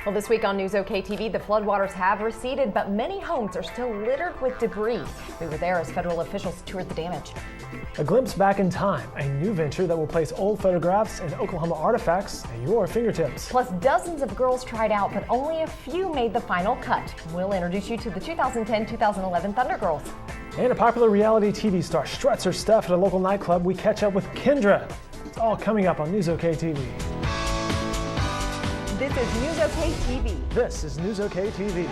Well, this week on News OK TV, the floodwaters have receded, but many homes are still littered with debris. We were there as federal officials toured the damage. A glimpse back in time, a new venture that will place old photographs and Oklahoma artifacts at your fingertips. Plus, dozens of girls tried out, but only a few made the final cut. We'll introduce you to the 2010-2011 Thunder Girls. And a popular reality TV star struts her stuff at a local nightclub. We catch up with Kendra. It's all coming up on News OK TV. This is News OK TV. This is News OK TV.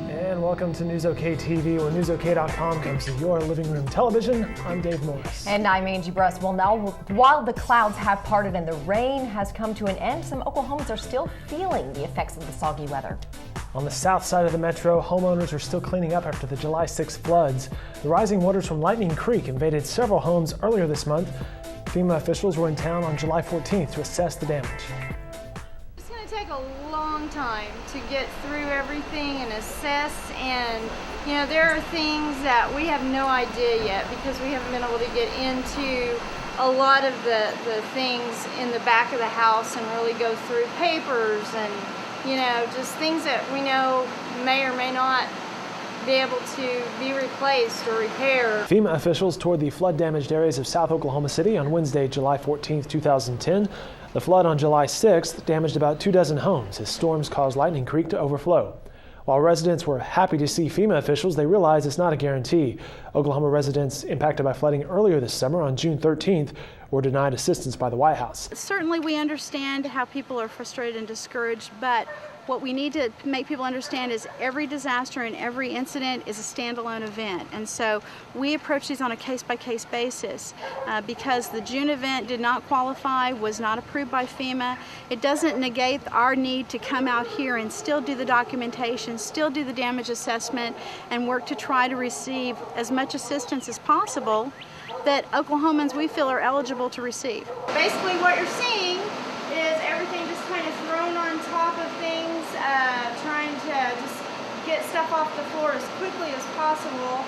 And welcome to News OK TV, where NewsOK.com comes to your living room television. I'm Dave Morris. And I'm Angie Bruss. Well, now, while the clouds have parted and the rain has come to an end, some Oklahomans are still feeling the effects of the soggy weather. On the south side of the metro, homeowners are still cleaning up after the July 6th floods. The rising waters from Lightning Creek invaded several homes earlier this month. FEMA officials were in town on July 14th to assess the damage. It's going to take a long time to get through everything and assess, and there are things that we have no idea yet because we haven't been able to get into a lot of the things in the back of the house and really go through papers and just things that we know may or may not be able to be replaced or repaired. FEMA officials toured the flood-damaged areas of South Oklahoma City on Wednesday, July 14th, 2010. The flood on July 6th damaged about 24 homes as storms caused Lightning Creek to overflow. While residents were happy to see FEMA officials, they realized it's not a guarantee. Oklahoma residents impacted by flooding earlier this summer on June 13th were denied assistance by the White House. Certainly we understand how people are frustrated and discouraged, but what we need to make people understand is every disaster and every incident is a standalone event. And so we approach these on a case-by-case basis. Because the June event did not qualify, was not approved by FEMA, it doesn't negate our need to come out here and still do the documentation, still do the damage assessment, and work to try to receive as much assistance as possible that Oklahomans we feel are eligible to receive. Basically what you're seeing is everything just kind of thrown on top of things, trying to just get stuff off the floor as quickly as possible,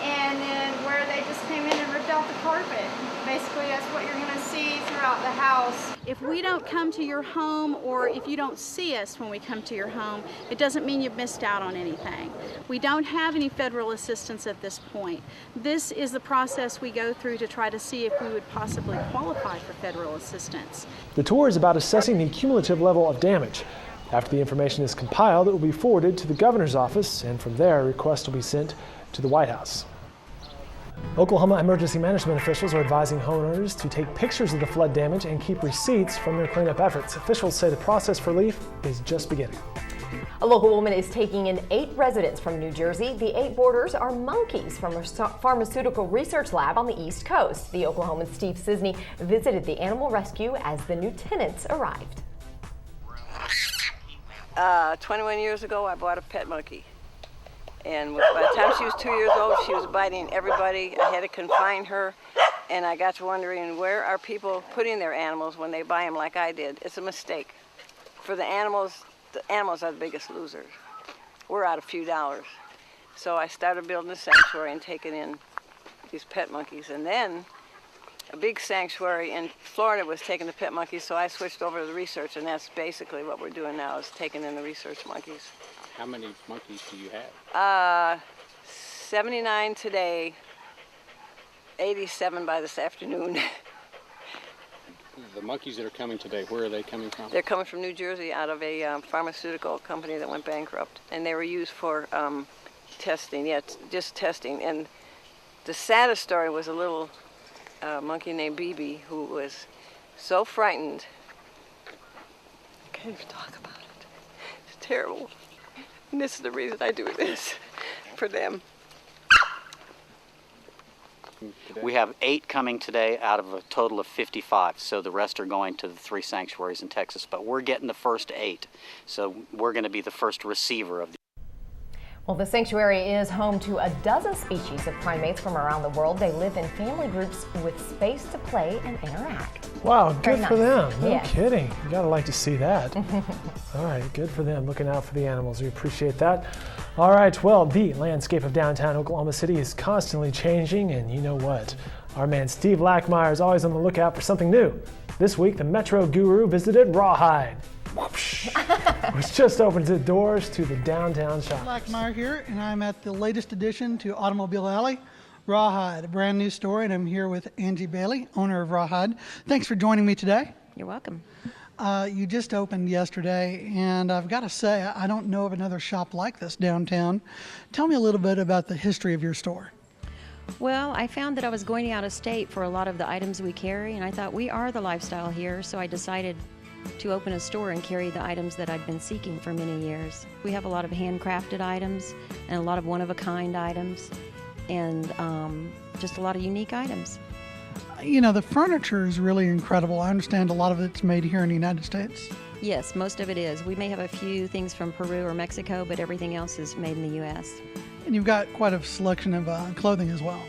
and then where they just came in and ripped out the carpet. Basically that's what you're going to see throughout the house. If we don't come to your home, or if you don't see us when we come to your home, it doesn't mean you've missed out on anything. We don't have any federal assistance at this point. This is the process we go through to try to see if we would possibly qualify for federal assistance. The tour is about assessing the cumulative level of damage. After the information is compiled, it will be forwarded to the governor's office, and from there, requests will be sent to the White House. Oklahoma emergency management officials are advising homeowners to take pictures of the flood damage and keep receipts from their cleanup efforts. Officials say the process for relief is just beginning. A local woman is taking in 8 residents from New Jersey. The 8 boarders are monkeys from a pharmaceutical research lab on the East Coast. The Oklahoman Steve Sisney visited the animal rescue as the new tenants arrived. 21 years ago, I bought a pet monkey. And by the time she was 2 years old, she was biting everybody. I had to confine her, and I got to wondering, where are people putting their animals when they buy them like I did? It's a mistake. For the animals are the biggest losers. We're out a few dollars. So I started building a sanctuary and taking in these pet monkeys. And then a big sanctuary in Florida was taking the pet monkeys, so I switched over to the research, and that's basically what we're doing now, is taking in the research monkeys. How many monkeys do you have? 79 today, 87 by this afternoon. The monkeys that are coming today, where are they coming from? They're coming from New Jersey, out of a pharmaceutical company that went bankrupt. And they were used for testing, just testing. And the saddest story was a little monkey named BB who was so frightened. I can't even talk about it. It's terrible. And this is the reason I do this, for them. We have 8 coming today out of a total of 55, so the rest are going to the 3 sanctuaries in Texas, but we're getting the first 8, so we're going to be the first receiver of the Well, the sanctuary is home to a dozen species of primates from around the world. They live in family groups with space to play and interact. Wow, good Very for nice. them. No Yes. kidding. You gotta like to see that. All right, good for them. Looking out for the animals. We appreciate that. All right, well, the landscape of downtown Oklahoma City is constantly changing, and you know what? Our man Steve Lackmeyer is always on the lookout for something new. This week, the Metro Guru visited Rawhide, which just opened its doors to the downtown shops. Lackmeyer here, and I'm at the latest addition to Automobile Alley, Rawhide, a brand new store, and I'm here with Angie Bailey, owner of Rawhide. Thanks for joining me today. You're welcome. You just opened yesterday, and I've got to say, I don't know of another shop like this downtown. Tell me a little bit about the history of your store. Well, I found that I was going out of state for a lot of the items we carry, and I thought we are the lifestyle here, so I decided to open a store and carry the items that I've been seeking for many years. We have a lot of handcrafted items and a lot of one-of-a-kind items and just a lot of unique items. You know, the furniture is really incredible. I understand a lot of it's made here in the United States. Yes, most of it is. We may have a few things from Peru or Mexico, but everything else is made in the U.S. And you've got quite a selection of clothing as well.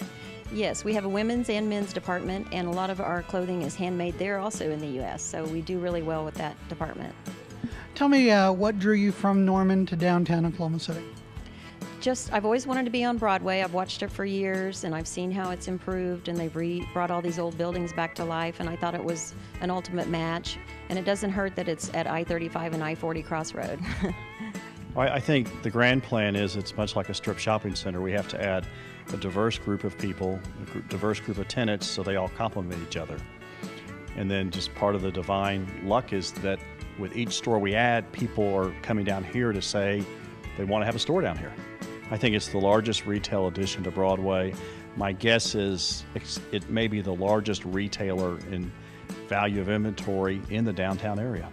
Yes, we have a women's and men's department, and a lot of our clothing is handmade there also in the U.S., so we do really well with that department. Tell me what drew you from Norman to downtown Oklahoma City? I've always wanted to be on Broadway. I've watched it for years, and I've seen how it's improved, and they've brought all these old buildings back to life, and I thought it was an ultimate match. And it doesn't hurt that it's at I-35 and I-40 crossroad. I think the grand plan is it's much like a strip shopping center. We have to add a diverse group of people, a diverse group of tenants, so they all complement each other. And then just part of the divine luck is that with each store we add, people are coming down here to say they want to have a store down here. I think it's the largest retail addition to Broadway. My guess is it may be the largest retailer in value of inventory in the downtown area.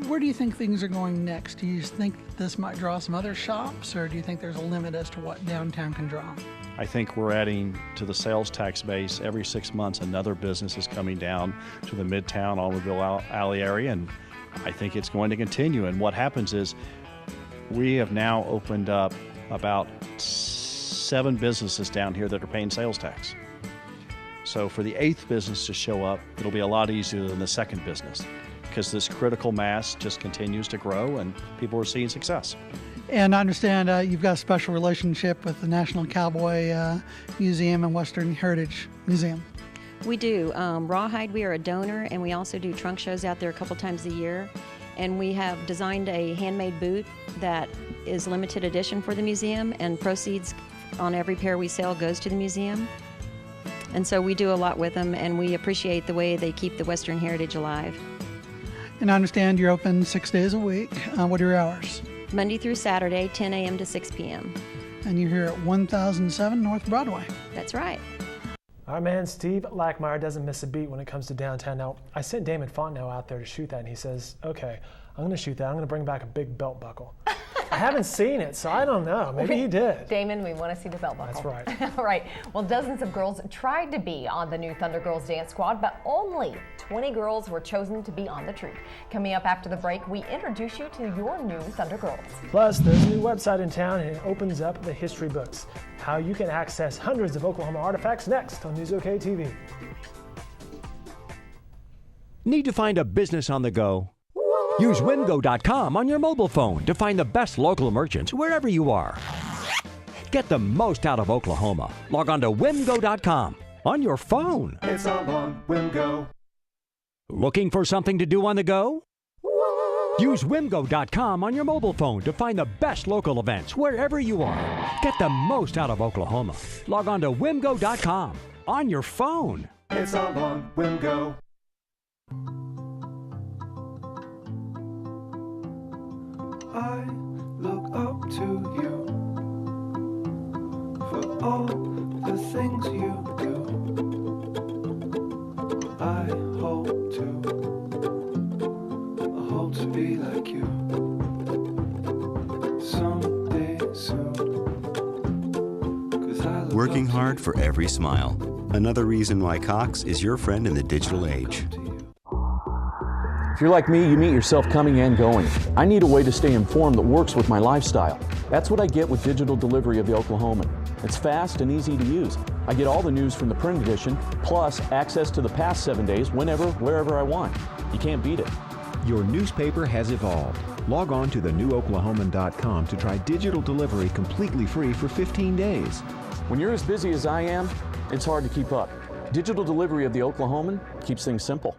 Where do you think things are going next? Do you think this might draw some other shops, or do you think there's a limit as to what downtown can draw? I think we're adding to the sales tax base every 6 months. Another business is coming down to the Midtown Automobile Alley area, and I think it's going to continue. And what happens is we have now opened up about 7 businesses down here that are paying sales tax. So for the 8th business to show up, it'll be a lot easier than the 2nd business, because this critical mass just continues to grow and people are seeing success. And I understand you've got a special relationship with the National Cowboy Museum and Western Heritage Museum. We do. Rawhide, we are a donor, and we also do trunk shows out there a couple times a year. And we have designed a handmade boot that is limited edition for the museum, and proceeds on every pair we sell goes to the museum. And so we do a lot with them, and we appreciate the way they keep the Western heritage alive. And I understand you're open 6 days a week. What are your hours? Monday through Saturday, 10 a.m. to 6 p.m. And you're here at 1007 North Broadway. That's right. Our man Steve Lackmeyer doesn't miss a beat when it comes to downtown. Now, I sent Damon Fontenot out there to shoot that, and he says, okay, I'm going to shoot that. I'm going to bring back a big belt buckle. I haven't seen it, so I don't know. Maybe he did. Damon, we want to see the belt buckle. That's right. All right. Well, dozens of girls tried to be on the new Thunder Girls dance squad, but only 20 girls were chosen to be on the troupe. Coming up after the break, we introduce you to your new Thunder Girls. Plus, there's a new website in town, and it opens up the history books. How you can access hundreds of Oklahoma artifacts next on News OK TV. Need to find a business on the go? Use WIMGO.com on your mobile phone to find the best local merchants wherever you are. Get the most out of Oklahoma. Log on to WIMGO.com on your phone. It's all on WIMGO. Looking for something to do on the go? Use WIMGO.com on your mobile phone to find the best local events wherever you are. Get the most out of Oklahoma. Log on to WIMGO.com on your phone. It's all on WIMGO. I look up to you for all the things you do. I hope to be like you someday soon. Working hard for every smile. Another reason why Cox is your friend in the digital age. If you're like me, you meet yourself coming and going. I need a way to stay informed that works with my lifestyle. That's what I get with digital delivery of The Oklahoman. It's fast and easy to use. I get all the news from the print edition, plus access to the past 7 days whenever, wherever I want. You can't beat it. Your newspaper has evolved. Log on to thenewoklahoman.com to try digital delivery completely free for 15 days. When you're as busy as I am, it's hard to keep up. Digital delivery of The Oklahoman keeps things simple.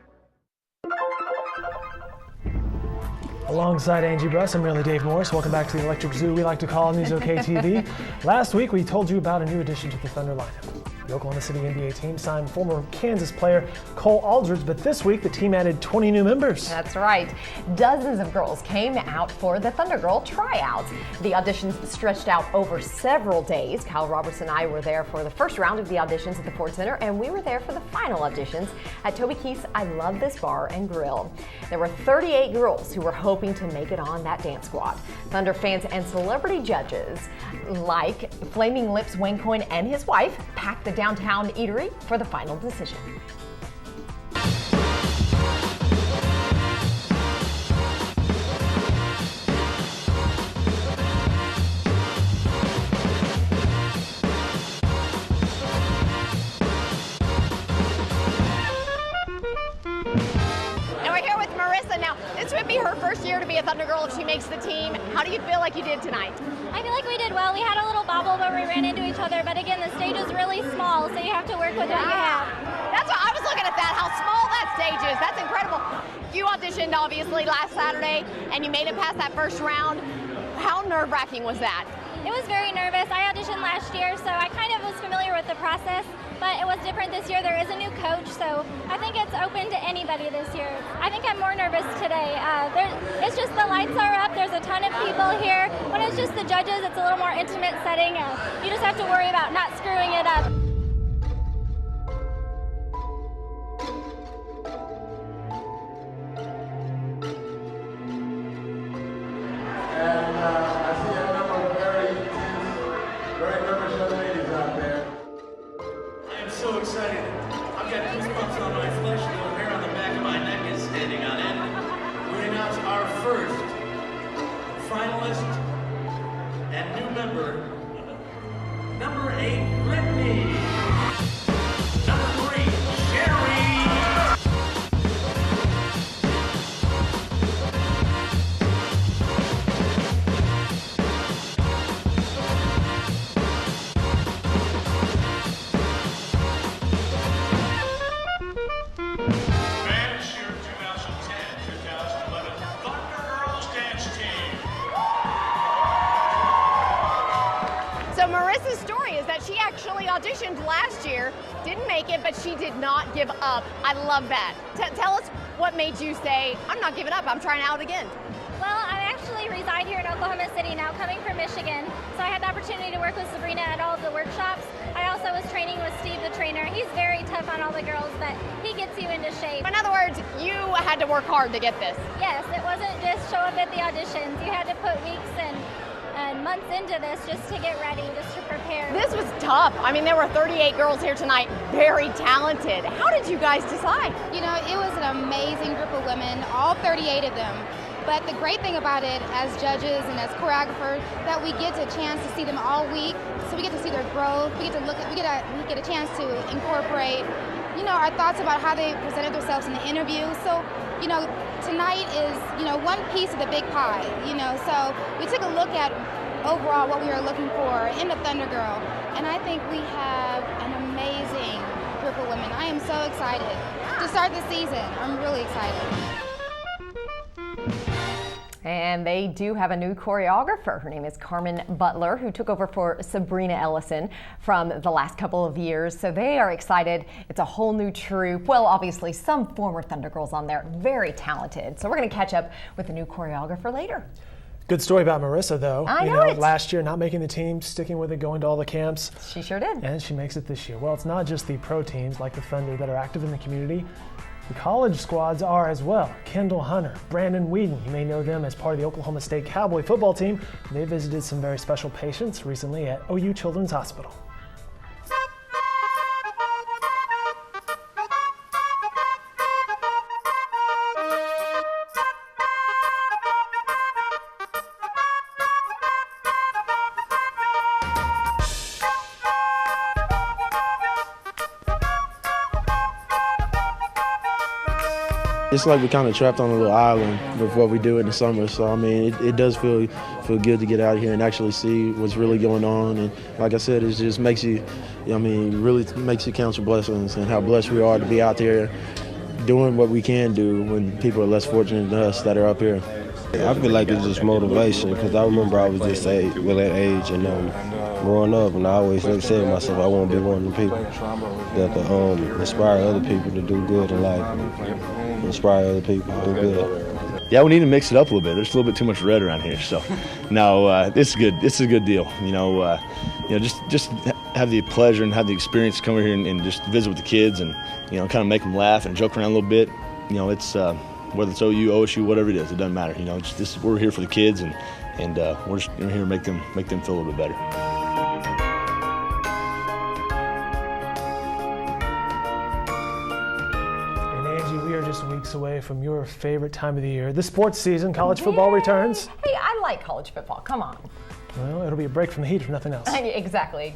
Alongside Angie Bruss, I'm really Dave Morris. Welcome back to the Electric Zoo we like to call News OK TV. Last week, we told you about a new addition to the Thunder lineup. The Oklahoma City NBA team signed former Kansas player Cole Aldridge, but this week the team added 20 new members. That's right. Dozens of girls came out for the Thunder Girl tryouts. The auditions stretched out over several days. Kyle Roberts and I were there for the first round of the auditions at the Ford Center, and we were there for the final auditions at Toby Keith's I Love This Bar and Grill. There were 38 girls who were hoping to make it on that dance squad. Thunder fans and celebrity judges like Flaming Lips Wayne Coyne and his wife packed the downtown eatery for the final decision. This would be her first year to be a Thunder Girl if she makes the team. How do you feel like you did tonight? I feel like we did well. We had a little bobble where we ran into each other, but again, the stage is really small, so you have to work with what you have. That's what I was looking at that, how small that stage is. That's incredible. You auditioned, obviously, last Saturday, and you made it past that first round. How nerve-wracking was that? It was very nervous. I auditioned last year, so I kind of was familiar with the process, but it was different this year. There is a new coach, so I think it's open to anybody this year. I think I'm more nervous today. It's just the lights are up. There's a ton of people here. When it's just the judges, it's a little more intimate setting. You just have to worry about not screwing it up. So excited. I've got goosebumps on my flesh, a little hair on the back of my neck is standing on end. We announce our first finalist and new member, number 8, Brittany. Number 3, Sherry. Marissa's story is that she actually auditioned last year, didn't make it, but she did not give up. I love that. Tell us what made you say, I'm not giving up, I'm trying out again. Well, I actually reside here in Oklahoma City now, coming from Michigan, so I had the opportunity to work with Sabrina at all of the workshops. I also was training with Steve, the trainer. He's very tough on all the girls, but he gets you into shape. In other words, you had to work hard to get this. Yes, it wasn't just show up at the auditions. You had to put weeks and months into this just to get ready, just to prepare. This was tough. I mean, there were 38 girls here tonight, very talented. How did you guys decide? You know, it was an amazing group of women, all 38 of them. But the great thing about it as judges and as choreographers, that we get a chance to see them all week. So we get to see their growth. We get a chance to incorporate, you know, our thoughts about how they presented themselves in the interview. So, you know, tonight is, you know, one piece of the big pie, you know. So we took a look at overall what we were looking for in the Thunder Girl. And I think we have an amazing group of women. I am so excited to start the season. I'm really excited. And they do have a new choreographer. Her name is Carmen Butler, who took over for Sabrina Ellison from the last couple of years. So they are excited. It's a whole new troupe. Well, obviously some former Thunder Girls on there, very talented. So we're going to catch up with the new choreographer later. Good story about Marissa, though. I know it. Last year, not making the team, sticking with it, going to all the camps. She sure did. And she makes it this year. Well, it's not just the pro teams like the Thunder that are active in the community. The college squads are as well. Kendall Hunter, Brandon Whedon, you may know them as part of the Oklahoma State Cowboy football team. They visited some very special patients recently at OU Children's Hospital. It's like we're kind of trapped on a little island with what we do in the summer. So, I mean, it does feel good to get out here and actually see what's really going on. And like I said, it just makes you, really makes you count your blessings and how blessed we are to be out there doing what we can do when people are less fortunate than us that are up here. I feel like it's just motivation because I remember I was just that age and growing up, and I always said to myself I want to be one of the people that can inspire other people to do good in life, inspire other people to do good. Yeah, we need to mix it up a little bit. There's a little bit too much red around here, so no, this is good. This is a good deal. Just have the pleasure and have the experience to come over here and just visit with the kids and kind of make them laugh and joke around a little bit. It's whether it's OU, OSU, whatever it is, it doesn't matter. We're here for the kids and we're just here to make them feel a little bit better. Just weeks away from your favorite time of the year. The sports season, college football returns. Hey, I like college football. Come on. Well, it'll be a break from the heat if nothing else. Exactly.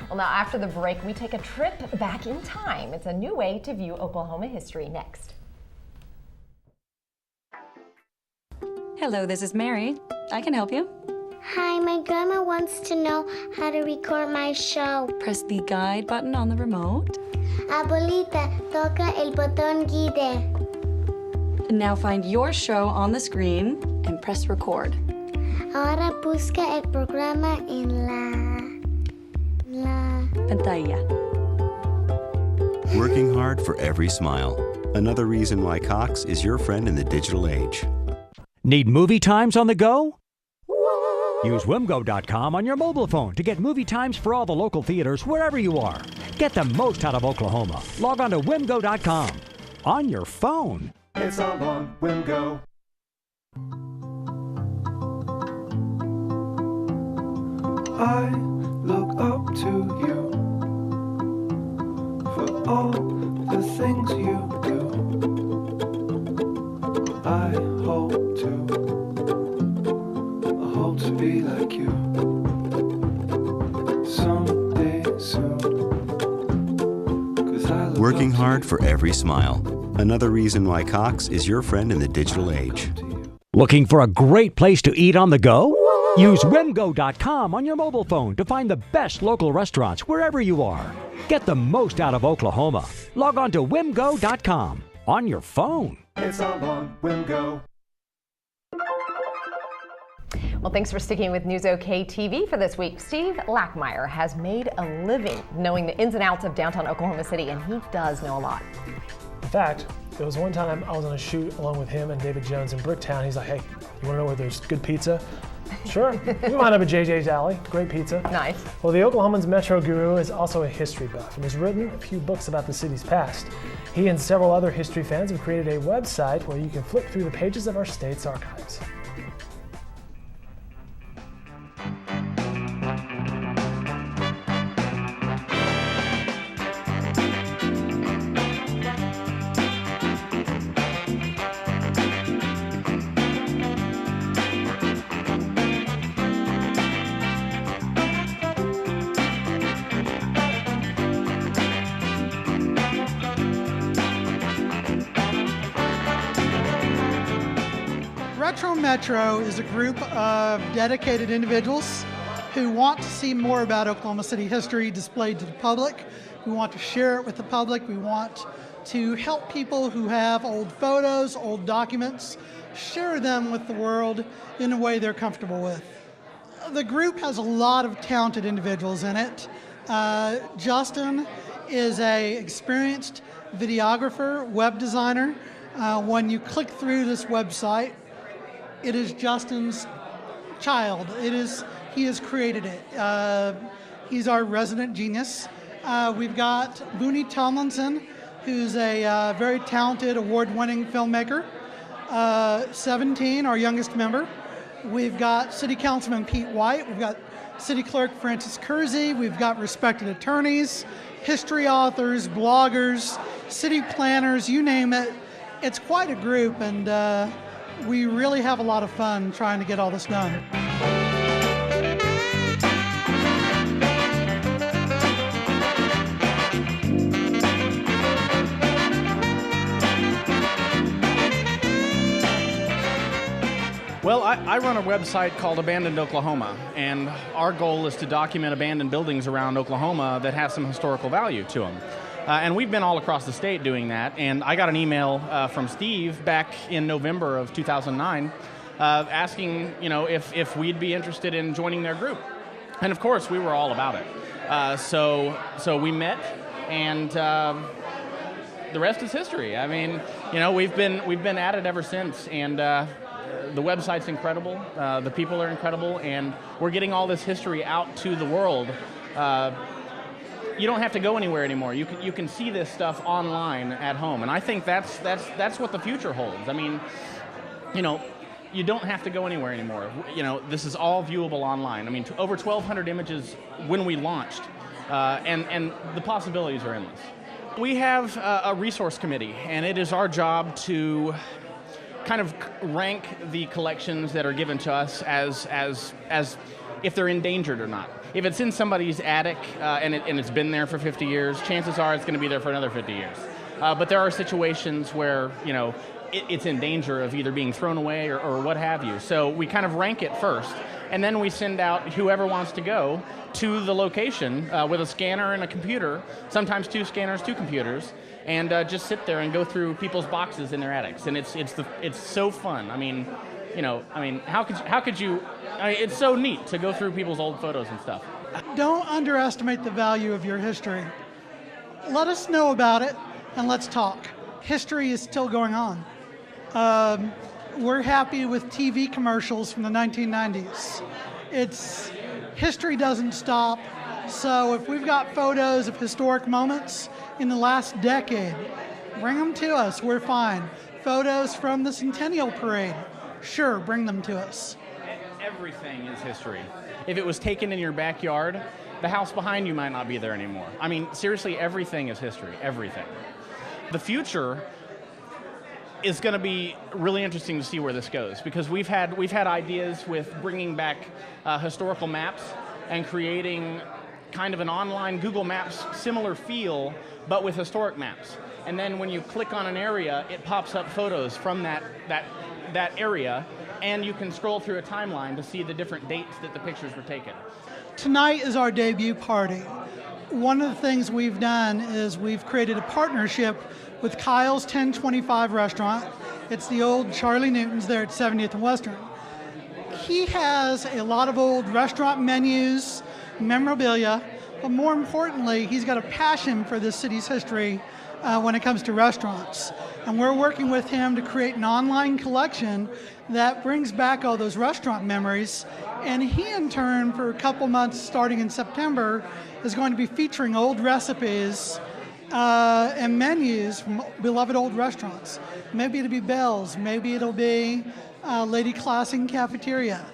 Well, now after the break, we take a trip back in time. It's a new way to view Oklahoma history next. Hello, this is Mary. I can help you. Hi, my grandma wants to know how to record my show. Press the guide button on the remote. Abuelita, toca el botón guide. Now find your show on the screen and press record. Ahora busca el programa en la pantalla. Working hard for every smile. Another reason why Cox is your friend in the digital age. Need movie times on the go? Use Wimgo.com on your mobile phone to get movie times for all the local theaters wherever you are. Get the most out of Oklahoma. Log on to Wimgo.com on your phone. It's all on Wimgo. I look up to you for all the things you do. I hope to be like you someday soon. Working hard for every smile. Another reason why Cox is your friend in the digital age. Looking for a great place to eat on the go? Use Wimgo.com on your mobile phone to find the best local restaurants wherever you are. Get the most out of Oklahoma. Log on to Wimgo.com on your phone. It's all on Wimgo. Well, thanks for sticking with News OK TV for this week. Steve Lackmeyer has made a living knowing the ins and outs of downtown Oklahoma City, and he does know a lot. In fact, there was one time I was on a shoot along with him and David Jones in Bricktown. He's like, hey, you want to know where there's good pizza? Sure. We wound up at JJ's Alley. Great pizza. Nice. Well, the Oklahoman's Metro Guru is also a history buff and has written a few books about the city's past. He and several other history fans have created a website where you can flip through the pages of our state's archives. Retro Metro is a group of dedicated individuals who want to see more about Oklahoma City history displayed to the public. We want to share it with the public. We want to help people who have old photos, old documents, share them with the world in a way they're comfortable with. The group has a lot of talented individuals in it. Justin is an experienced videographer, web designer. When you click through this website, it is Justin's child. He has created it. He's our resident genius. We've got Booney Tomlinson, who's a very talented, award-winning filmmaker. 17, our youngest member. We've got City Councilman Pete White. We've got City Clerk Francis Kersey. We've got respected attorneys, history authors, bloggers, city planners, you name it. It's quite a group, and we really have a lot of fun trying to get all this done. I run a website called Abandoned Oklahoma, and our goal is to document abandoned buildings around Oklahoma that have some historical value to them. And we've been all across the state doing that, and I got an email from Steve back in November of 2009 asking, if we'd be interested in joining their group. And of course, we were all about it. So we met, and the rest is history. I mean, we've been at it ever since, and the website's incredible. The people are incredible, and we're getting all this history out to the world. You don't have to go anywhere anymore. You can see this stuff online at home, and I think that's what the future holds. I mean, you don't have to go anywhere anymore. This is all viewable online. I mean, over 1,200 images when we launched, and the possibilities are endless. We have a resource committee, and it is our job to kind of rank the collections that are given to us as if they're endangered or not. If it's in somebody's attic and it's been there for 50 years, chances are it's going to be there for another 50 years. But there are situations where, it's in danger of either being thrown away or what have you. So we kind of rank it first, and then we send out whoever wants to go to the location with a scanner and a computer, sometimes 2 scanners, 2 computers, and just sit there and go through people's boxes in their attics. And it's so fun. I mean, how could you? It's so neat to go through people's old photos and stuff. Don't underestimate the value of your history. Let us know about it, and let's talk. History is still going on. We're happy with TV commercials from the 1990s. History doesn't stop. So if we've got photos of historic moments in the last decade, bring them to us. We're fine. Photos from the Centennial Parade, sure, bring them to us. Everything is history. If it was taken in your backyard, the house behind you might not be there anymore. I mean, seriously, everything is history. Everything. The future is going to be really interesting to see where this goes, because we've had ideas with bringing back historical maps and creating kind of an online Google Maps similar feel, but with historic maps. And then when you click on an area, it pops up photos from that area, and you can scroll through a timeline to see the different dates that the pictures were taken. Tonight is our debut party. One of the things we've done is we've created a partnership with Kyle's 1025 restaurant. It's the old Charlie Newton's there at 70th and Western. He has a lot of old restaurant menus, memorabilia, but more importantly, he's got a passion for this city's history when it comes to restaurants. And we're working with him to create an online collection that brings back all those restaurant memories. And he, in turn, for a couple months starting in September, is going to be featuring old recipes and menus from beloved old restaurants. Maybe it'll be Bell's, maybe it'll be Lady Classing Cafeteria.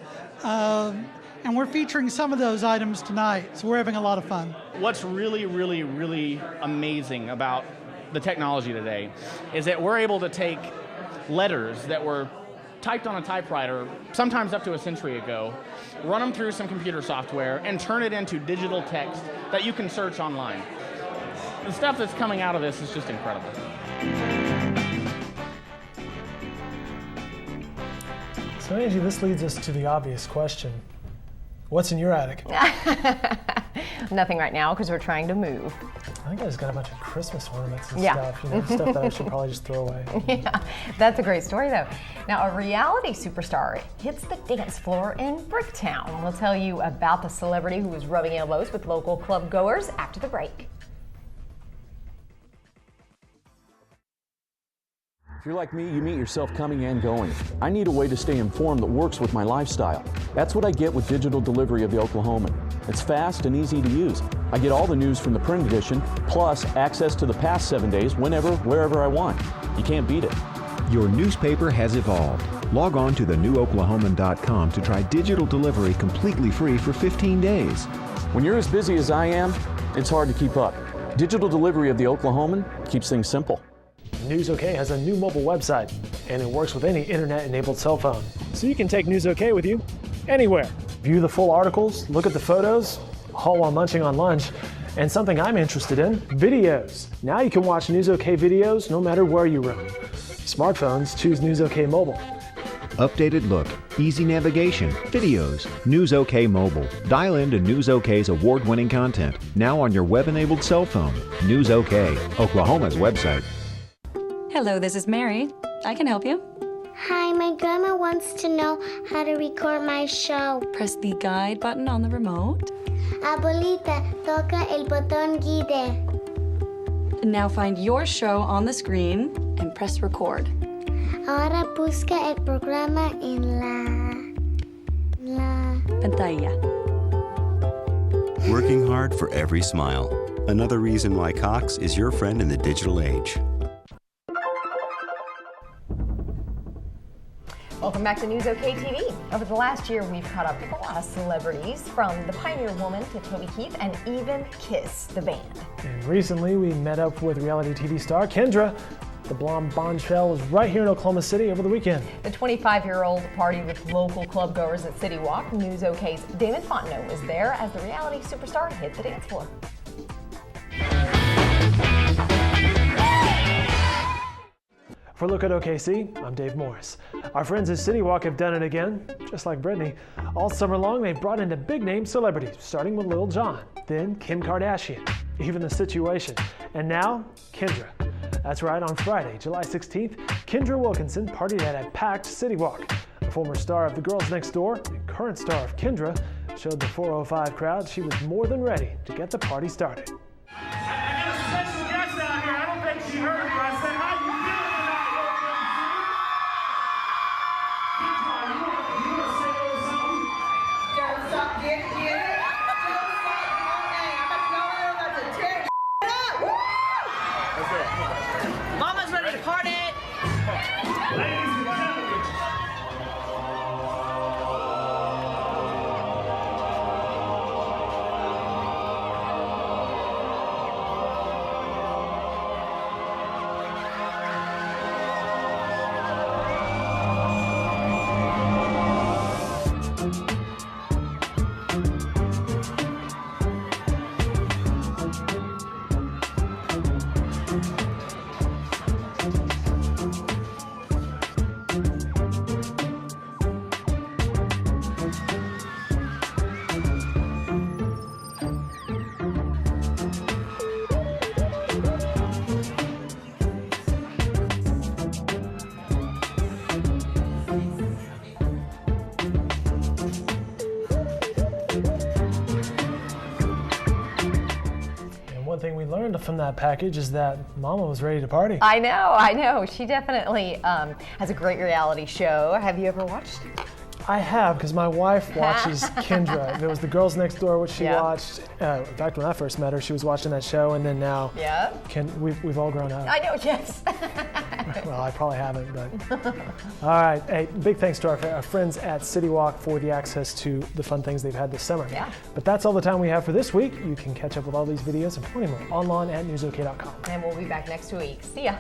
And we're featuring some of those items tonight, so we're having a lot of fun. What's really, really, really amazing about the technology today is that we're able to take letters that were typed on a typewriter, sometimes up to a century ago, run them through some computer software, and turn it into digital text that you can search online. The stuff that's coming out of this is just incredible. So Angie, this leads us to the obvious question. What's in your attic? Nothing right now because we're trying to move. I think I just got a bunch of Christmas ornaments and Yeah. stuff, stuff that I should probably just throw away. Yeah, that's a great story though. Now, a reality superstar hits the dance floor in Bricktown. We'll tell you about the celebrity who was rubbing elbows with local club goers after the break. If you're like me, you meet yourself coming and going. I need a way to stay informed that works with my lifestyle. That's what I get with digital delivery of The Oklahoman. It's fast and easy to use. I get all the news from the print edition, plus access to the past 7 days whenever, wherever I want. You can't beat it. Your newspaper has evolved. Log on to thenewOklahoman.com to try digital delivery completely free for 15 days. When you're as busy as I am, it's hard to keep up. Digital delivery of The Oklahoman keeps things simple. News OK has a new mobile website, and it works with any internet-enabled cell phone. So you can take News OK with you anywhere. View the full articles, look at the photos, all while munching on lunch. And something I'm interested in, videos. Now you can watch News OK videos no matter where you roam. Smartphones, choose News OK Mobile. updated look, easy navigation, videos. News OK Mobile. Dial into News OK's award-winning content. Now on your web-enabled cell phone. News OK, Oklahoma's website. Hello, this is Mary. I can help you. Hi, my grandma wants to know how to record my show. Press the guide button on the remote. Abuelita, toca el botón guide. Now find your show on the screen and press record. Ahora busca el programa en la pantalla. Working hard for every smile. Another reason why Cox is your friend in the digital age. Welcome back to News OK TV. Over the last year, we've caught up with a lot of celebrities, from the Pioneer Woman to Toby Keith and even Kiss, the band. And recently, we met up with reality TV star Kendra. The blonde bombshell was right here in Oklahoma City over the weekend. The 25-year-old partied with local club goers at City Walk. News OK's Damon Fontenot was there as the reality superstar hit the dance floor. For a look at OKC, I'm Dave Morris. Our friends at City Walk have done it again, just like Britney. All summer long, they brought in big-name celebrities, starting with Lil Jon, then Kim Kardashian, even The Situation, and now Kendra. That's right, on Friday, July 16th, Kendra Wilkinson partied at a packed City Walk. The former star of The Girls Next Door and current star of Kendra showed the 405 crowd she was more than ready to get the party started. I got a special guest out here. I don't think she heard me. I said, how you doing tonight? You want to say a little something? Don't stop, get it. Don't stop, okay. I'm about to tear up. That's it. Mama's ready to party. Ladies and gentlemen. One thing we learned from that package is that Mama was ready to party. I know. She definitely has a great reality show. Have you ever watched? I have, because my wife watches Kendra. It was The Girls Next Door, which she watched. In fact, when I first met her, she was watching that show, and then now we've all grown up. I know, yes. Well, I probably haven't, but. All right. Hey, big thanks to our friends at City Walk for the access to the fun things they've had this summer. Yeah. But that's all the time we have for this week. You can catch up with all these videos and plenty more online at newsok.com. And we'll be back next week. See ya.